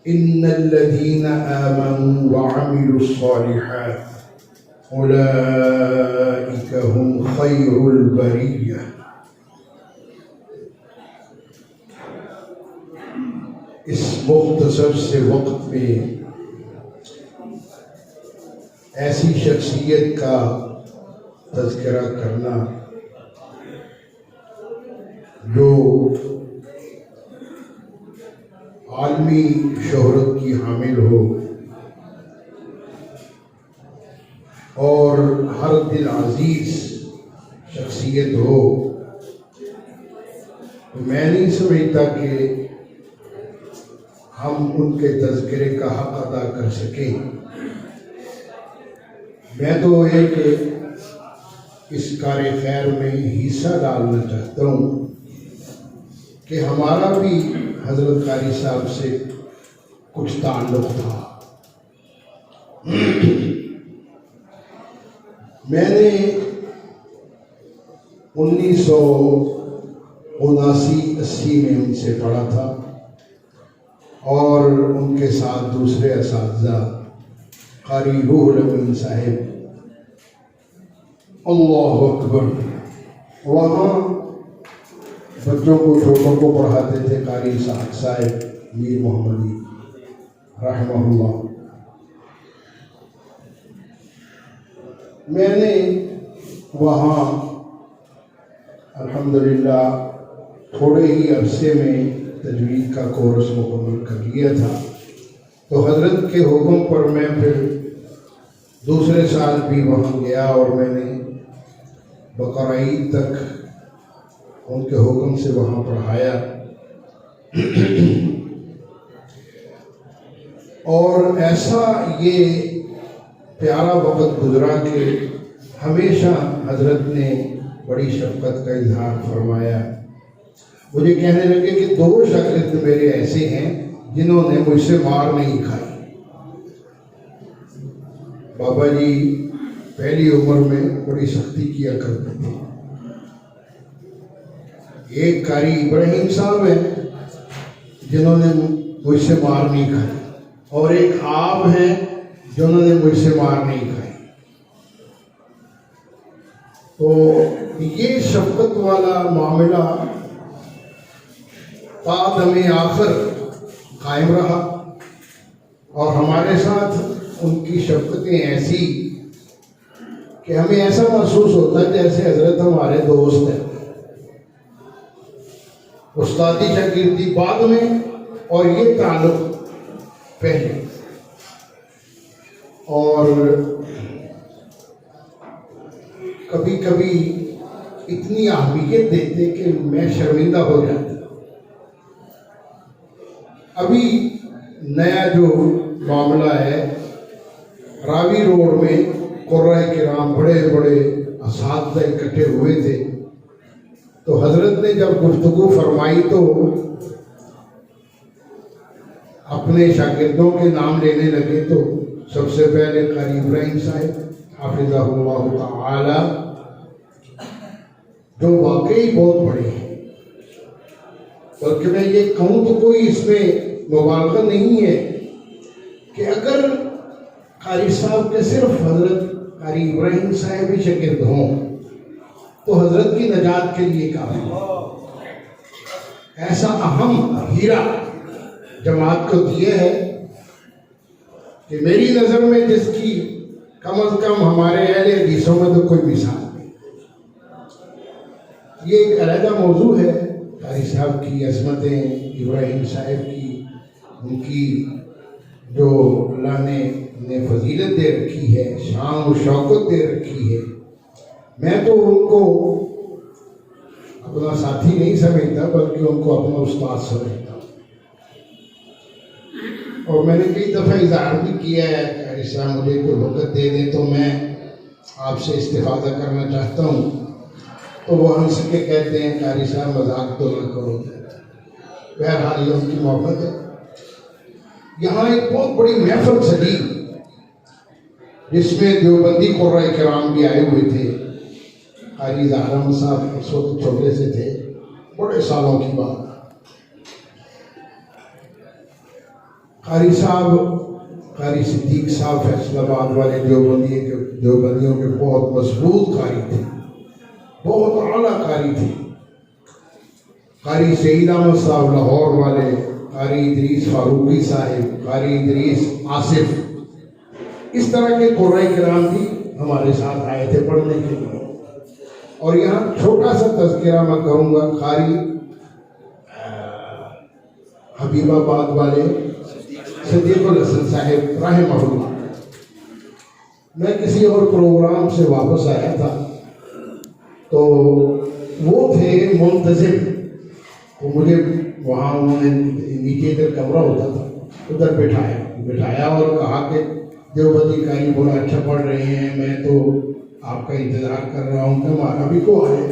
ان الذين آمنوا وعملوا الصالحات اولئك هم خير البرية۔ اس مختصر سے وقت میں ایسی شخصیت کا تذکرہ کرنا جو عالمی شہرت کی حامل ہو اور ہر دل عزیز شخصیت ہو، میں نہیں سمجھتا کہ ہم ان کے تذکرے کا حق ادا کر سکیں۔ میں تو ایک اس کار خیر میں حصہ ڈالنا چاہتا ہوں کہ ہمارا بھی حضرت قاری صاحب سے کچھ تعلق تھا۔ میں نے 1979-80 میں ان سے پڑھا تھا اور ان کے ساتھ دوسرے اساتذہ قاری روح الامین صاحب، اللہ اکبر، وہاں بچوں کو چھوٹوں کو پڑھاتے تھے قاری اسحاق صاحب میر محمدی رحمہ اللہ۔ میں نے وہاں الحمدللہ تھوڑے ہی عرصے میں تجوید کا کورس مکمل کر لیا تھا، تو حضرت کے حکم پر میں پھر دوسرے سال بھی وہاں گیا اور میں نے بقرہ عید تک ان کے حکم سے وہاں پڑھایا، اور ایسا یہ پیارا وقت گزرا کہ ہمیشہ حضرت نے بڑی شفقت کا اظہار فرمایا۔ مجھے کہنے لگے کہ 2 شاگرد میرے ایسے ہیں جنہوں نے مجھ سے مار نہیں کھائی۔ بابا جی پہلی عمر میں بڑی سختی کیا کرتے تھے۔ ایک قاری ابراہیم صاحب ہیں جنہوں نے مجھ سے مار نہیں کھائی، اور ایک آپ ہیں جنہوں نے مجھ سے مار نہیں کھائی۔ تو یہ شفقت والا معاملہ تا دم آخر قائم رہا، اور ہمارے ساتھ ان کی شفقتیں ایسی کہ ہمیں ایسا محسوس ہوتا ہے جیسے حضرت ہمارے دوست ہیں۔ استادی شاگردی بعد میں اور یہ تعلق پہلے، اور کبھی کبھی اتنی اہمیت دیتے کہ میں شرمندہ ہو جاتا۔ ابھی نیا جو معاملہ ہے، راوی روڈ میں قرۂ کرام بڑے بڑے اساتذہ اکٹھے ہوئے تھے، تو حضرت نے جب گفتگو فرمائی تو اپنے شاگردوں کے نام لینے لگے، تو سب سے پہلے قاری ابراہیم صاحب حافظہ اللہ تعالی، جو واقعی بہت بڑے ہیں، بلکہ میں یہ کہوں تو کوئی اس میں مبالغہ نہیں ہے کہ اگر قاری صاحب کے صرف حضرت قاری ابراہیم صاحب ہی شاگرد ہوں تو حضرت کی نجات کے لیے کافی ہے۔ ایسا اہم ہیرا جماعت کو دیا ہے کہ میری نظر میں جس کی کم از کم ہمارے اہل حدیثوں میں تو کوئی مثال نہیں۔ یہ ایک علیحدہ موضوع ہے، قاری صاحب کی عظمتیں، ابراہیم صاحب کی، ان کی جو اللہ نے فضیلت دے رکھی ہے، شان و شوکت دے رکھی ہے۔ میں تو ان کو اپنا ساتھی نہیں سمجھتا بلکہ ان کو اپنا استاد سمجھتا ہوں، اور میں نے کئی دفعہ اظہار بھی کیا ہے کہ قاری صاحب مجھے کوئی وقت دے دیں تو میں آپ سے استفادہ کرنا چاہتا ہوں، تو وہ ہنس کے کہتے ہیں قاری صاحب مذاق تو نہ کرو۔ بہرحال یہ ان کی محبت ہے۔ یہاں ایک بہت بڑی محفل سجی جس میں دیوبندی قرۂ کرام بھی آئے ہوئے تھے۔ قاری زہرم صاحب اس وقت چھوٹے سے تھے، بڑے سالوں کی بات۔ قاری صاحب قاری صدیق صاحب فیصل آباد والے دیوبندیوں کے بہت مضبوط قاری تھے، بہت اعلیٰ قاری تھے۔ قاری سعید احمد صاحب لاہور والے، قاری ادریس فاروقی صاحب، قاری ادریس آصف، اس طرح کے قرۂ کرام بھی ہمارے ساتھ آئے تھے پڑھنے کے لیے۔ اور یہاں چھوٹا سا تذکرہ میں کروں گا، قاری حبیب آباد والے صدیق الحسن صاحب رحمہ اللہ، میں کسی اور پروگرام سے واپس آیا تھا تو وہ تھے منتظم، تو مجھے وہاں انہوں نے نیچے ادھر کمرہ ہوتا تھا ادھر بٹھایا اور کہا کہ دیوبندی قاری بڑا اچھا پڑھ رہے ہیں، میں تو آپ کا انتظار کر رہا ہوں کہ ہمارا بھی کو آئے۔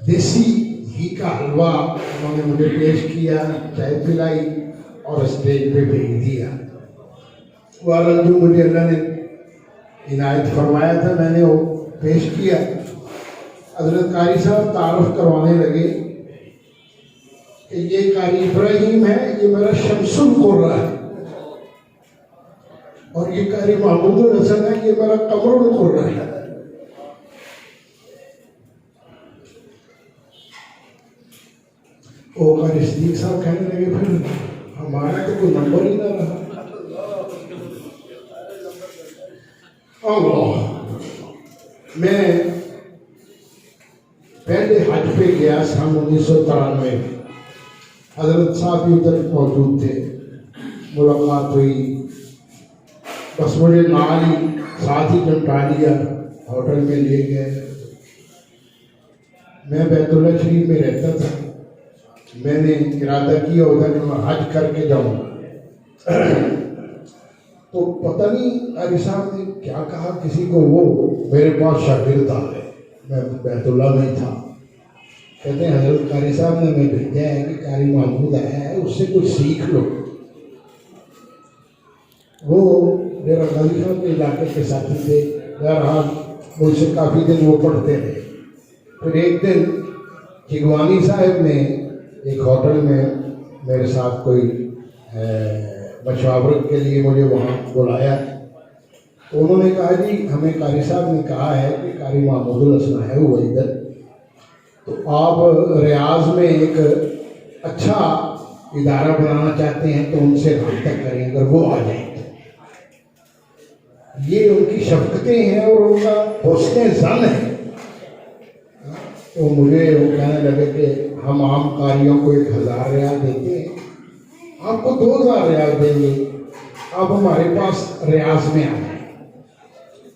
دیسی گھی کا حلوہ انہوں نے مجھے پیش کیا، چائے پلائی اور اسٹیج پہ بھیج دیا۔ والد جو مجھے اللہ نے عنایت فرمایا تھا میں نے وہ پیش کیا۔ حضرت قاری صاحب تعارف کروانے لگے کہ یہ قاری ابراہیم ہے، یہ میرا شمس القرہ ہے، اور یہ قاری محمود الحسن ہے، یہ میرا قمر القرہ ہے۔ وہ قاری صدیق صاحب کہنے لگے پھر ہمارا تو کوئی نمبر ہی نہ رہا۔ اللہ، میں پہلے حج پہ گیا سن 1993 میں، حضرت صاحب بھی ادھر موجود تھے، ملاقات ہوئی، بس مجھے نال ہی ساتھ ہی چمٹا لیا، ہوٹل میں لے گئے۔ میں بیت اللہ شریف میں رہتا تھا، میں نے ارادہ کیا ادھر کہ میں حج کر کے جاؤں گا، تو پتہ نہیں قاری صاحب نے کیا کہا کسی کو، وہ میرے پاس شاگرد آ گئے، میں بیت اللہ میں تھا، کہتے ہیں حضرت قاری صاحب نے ہمیں بھیجا ہے کہ قاری محمود آیا ہے، اس سے کچھ سیکھ لو۔ وہ میرا غازی خان کے علاقے کے ساتھی تھے، بہرحال مجھ سے کافی دن وہ پڑھتے رہے۔ پھر ایک دن چگوانی صاحب نے ایک ہوٹل میں میرے ساتھ کوئی مشاورت کے لیے مجھے وہاں بلایا، تو انہوں نے کہا جی ہمیں قاری صاحب نے کہا ہے کہ قاری محمود الحسن ہے وہ ادھر، تو آپ ریاض میں ایک اچھا ادارہ بنانا چاہتے ہیں تو ان سے رابطہ کریں، اگر وہ آ جائیں تو۔ یہ ان کی شفقتیں ہیں اور ان کا حسن ظن ہے۔ تو مجھے وہ کہنے لگے کہ ہم عام قاریوں کو 1000 ریال دیتے ہیں، آپ کو 2000 ریال دیں گے، آپ ہمارے پاس ریاض میں آ جائیں۔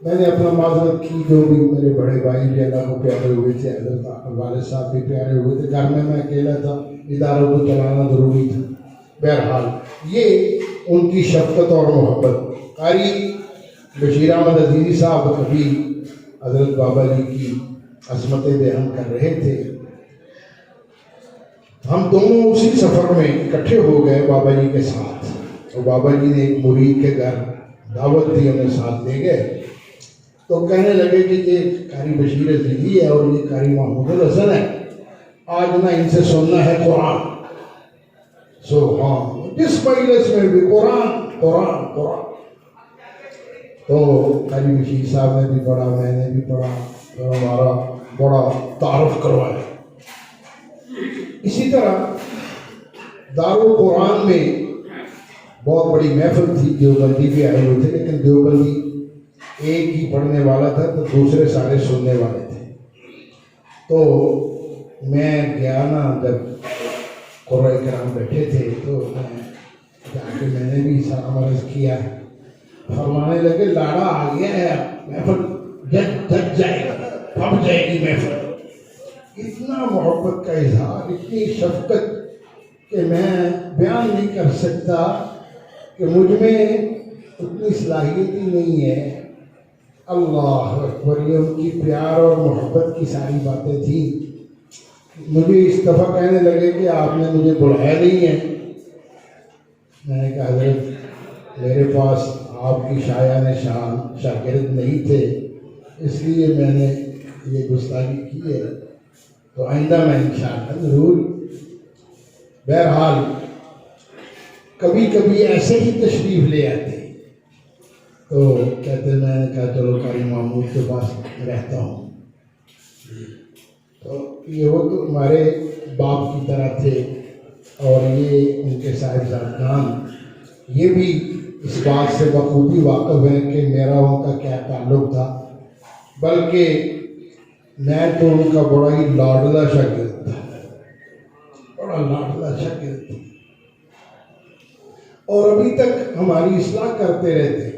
میں نے اپنا معذرت کی، جو بھی میرے بڑے بھائی بھی اللہ کو پیارے ہوئے تھے، حضرت والد صاحب بھی پیارے ہوئے تھے، گھر میں اکیلا تھا، اداروں کو چلانا ضروری تھا۔ بہرحال یہ ان کی شفقت اور محبت۔ قاری بشیر احمد عزیزی صاحب کبھی حضرت بابا جی کی عظمتیں بیان کر رہے تھے، ہم دونوں اسی سفر میں اکٹھے ہو گئے بابا جی کے ساتھ، اور بابا جی نے ایک مرید کے گھر دعوت دی، انہیں ساتھ لے گئے، تو کہنے لگے کہ یہ قاری بشیر عزیزی ہے اور یہ قاری محمود الحسن ہے، آج نہ ان سے سننا ہے قرآن۔ سبحان، جس مجلس میں بھی قرآن قرآن قرآن۔ تو قاری بشیر صاحب نے بھی پڑھا، میں نے بھی پڑھا، اور ہمارا بڑا تعارف کروایا۔ اسی طرح دارالقرآن میں بہت بڑی محفل تھی، دیوبندی بھی آئے ہوئے تھے، لیکن دیوبندی ایک ہی پڑھنے والا تھا تو دوسرے سارے سننے والے تھے۔ تو میں گیا نا، جب قرآن کرام بیٹھے تھے تو میں جا کے میں نے بھی سلام عرض کیا، فرمانے لگے لاڑا آ گیا ہے، محفل جج جائے گا، پھٹ جائے گی محفل۔ اتنا محبت کا اظہار، اتنی شفقت کہ میں بیان نہیں کر سکتا کہ مجھ میں اتنی صلاحیت ہی نہیں ہے۔ اللہ اکبر، یہ ان کی پیار اور محبت کی ساری باتیں تھیں۔ مجھے اس دفعہ کہنے لگے کہ آپ نے مجھے بلایا نہیں ہے، میں نے کہا حضرت میرے پاس آپ کی شایان شان شاگرد نہیں تھے، اس لیے میں نے یہ گستاخی کی ہے، تو آئندہ میں انشاءاللہ ضرور۔ بہرحال کبھی کبھی ایسے ہی تشریف لے آتے، تو کہتے میں نے کہا چلو قاری محمود کے پاس رہتا ہوں۔ تو یہ وہ تو ہمارے باپ کی طرح تھے، اور یہ ان کے صاحبزادگان یہ بھی اس بات سے بخوبی واقف ہیں کہ میرا ان کا کیا تعلق تھا، بلکہ میں تو ان کا بڑا ہی لاڈلا شاگرد تھا، بڑا لاڈلا شاگرد تھا، اور ابھی تک ہماری اصلاح کرتے رہتے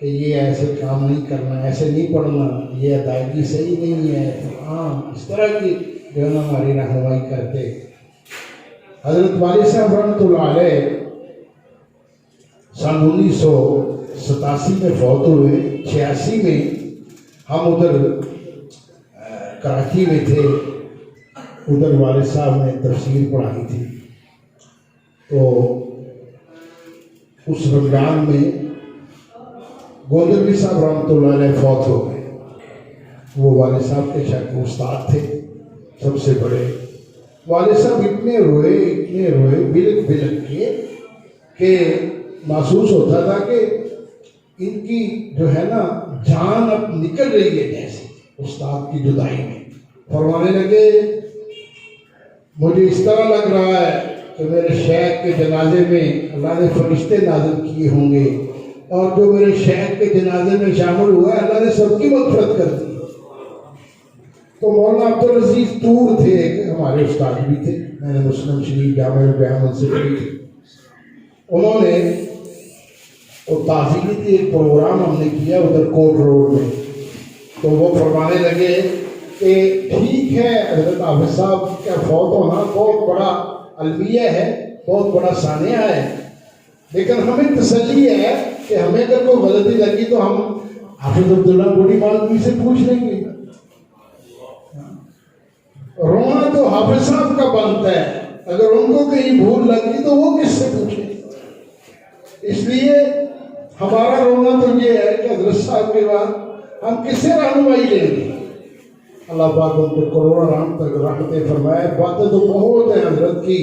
کہ یہ ایسے کام نہیں کرنا، ایسے نہیں پڑھنا، یہ ادائیگی صحیح نہیں ہے، ہاں اس طرح کی جو ہے نا ہماری رہنمائی کرتے۔ حضرت والد صاحب رحمۃ اللہ علیہ سن 1987 میں فوت ہوئے، 86 میں ہم ادھر کراچی میں تھے، ادھر والد صاحب نے تفسیر پڑھائی تھی، تو اس رمضان میں گوندلوی صاحب رحمۃ اللہ علیہ فوت ہو گئے۔ وہ والد صاحب کے شاید استاد تھے سب سے بڑے۔ والد صاحب اتنے روئے بلک کے کہ محسوس ہوتا تھا کہ ان کی جو ہے نا جان اب نکل رہی ہے جیسے استاد کی جدائی میں۔ فرمانے لگے مجھے اس طرح لگ رہا ہے کہ میرے شیخ کے جنازے میں اللہ نے فرشتے نازل کیے ہوں گے، اور جو میرے شیخ کے جنازے میں شامل ہوا ہے اللہ نے سب کی مغفرت کر دی۔ تو مولانا عبدالعزیز طور تھے، ہمارے استاد بھی تھے، میں نے مسلم شریف جامع البیان سے پڑھی تھی، انہوں نے وہ تعزیری تھی، ایک پروگرام ہم نے کیا ادھر کوٹ روڈ میں، تو وہ فرمانے لگے کہ ٹھیک ہے حضرت حافظ صاحب کا فوت ہونا بہت بڑا المیہ ہے، بہت بڑا سانحہ ہے، لیکن ہمیں تسلی ہے کہ ہمیں اگر کوئی غلطی لگی تو ہم حافظ عبداللہ بوڑھی مولوی سے پوچھ لیں گے۔ رونا تو حافظ صاحب کا بنتا ہے، اگر ان کو کہیں بھول لگی تو وہ کس سے پوچھیں؟ اس لیے ہمارا رونا تو یہ ہے کہ حضرت صاحب کے بعد ہم کس سے رہنمائی لیں گے؟ اللہ پاک ان کو کروڑوں رحمتیں فرمائے۔ باتیں تو بہت ہیں حضرت کی،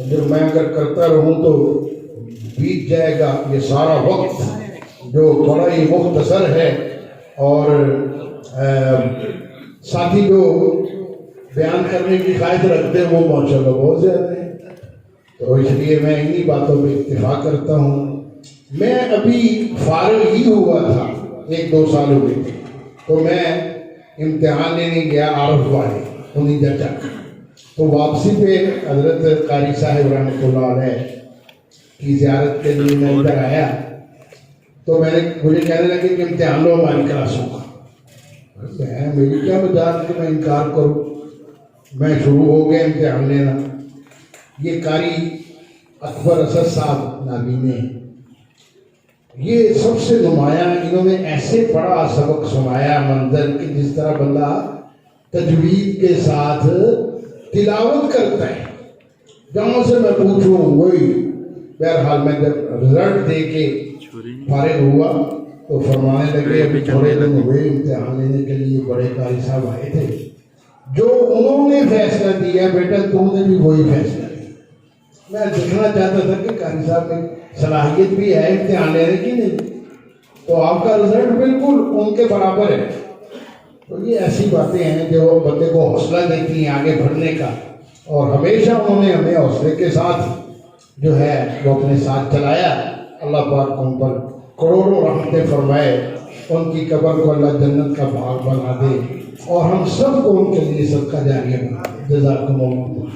جو میں اگر کرتا رہوں تو بیت جائے گا یہ سارا وقت جو بڑا ہی مختصر ہے، اور ساتھی جو بیان کرنے کی خواہش رکھتے ہیں وہ ماشاءاللہ بہت زیادہ ہیں، تو اس لیے میں انہی باتوں پہ اکتفا کرتا ہوں۔ میں ابھی فارغ ہی ہوا تھا 1-2 سال ہوئے تھے، تو میں امتحان لینے گیا عارف والے انہیں جچا، تو واپسی پہ حضرت قاری صاحب رحمۃ اللہ علیہ کی زیارت کے لیے میں ادھر آیا، تو مجھے کہنے لگے کہ امتحان لو ہماری کلاسوں کا۔ میری کیا مجال کہ میں انکار کروں، میں شروع ہو گیا امتحان لینا۔ یہ قاری اکبر اسد صاحب نابینے، یہ سب سے نمایاں، انہوں نے ایسے بڑا سبق سنایا منظر کہ جس طرح بندہ تجوید کے ساتھ تلاوت کرتا ہے، جہاں سے میں پوچھوں وہی۔ بہرحال میں جب رزلٹ دے کے فارغ ہوا تو فرمانے لگے ابھی تھوڑے دن ہوئے امتحان لینے کے لیے بڑے قاری صاحب آئے تھے، جو انہوں نے فیصلہ دیا بیٹا تم نے بھی وہی فیصلہ دیا۔ میں دیکھنا چاہتا تھا کہ قاری صاحب میں صلاحیت بھی ہے امتحان لینے کی نہیں، تو آپ کا رزلٹ بالکل ان کے برابر ہے۔ تو یہ ایسی باتیں ہیں جو بندے کو حوصلہ دیتی ہیں آگے بڑھنے کا، اور ہمیشہ انہوں نے ہمیں حوصلے کے ساتھ جو ہے وہ اپنے ساتھ چلایا۔ اللہ پاک ان پر کروڑوں رحمتیں فرمائے، ان کی قبر کو اللہ جنت کا باغ بنا دے، اور ہم سب کو ان کے لیے صدقہ جاریہ بنا دے۔ جزاکم اللہ۔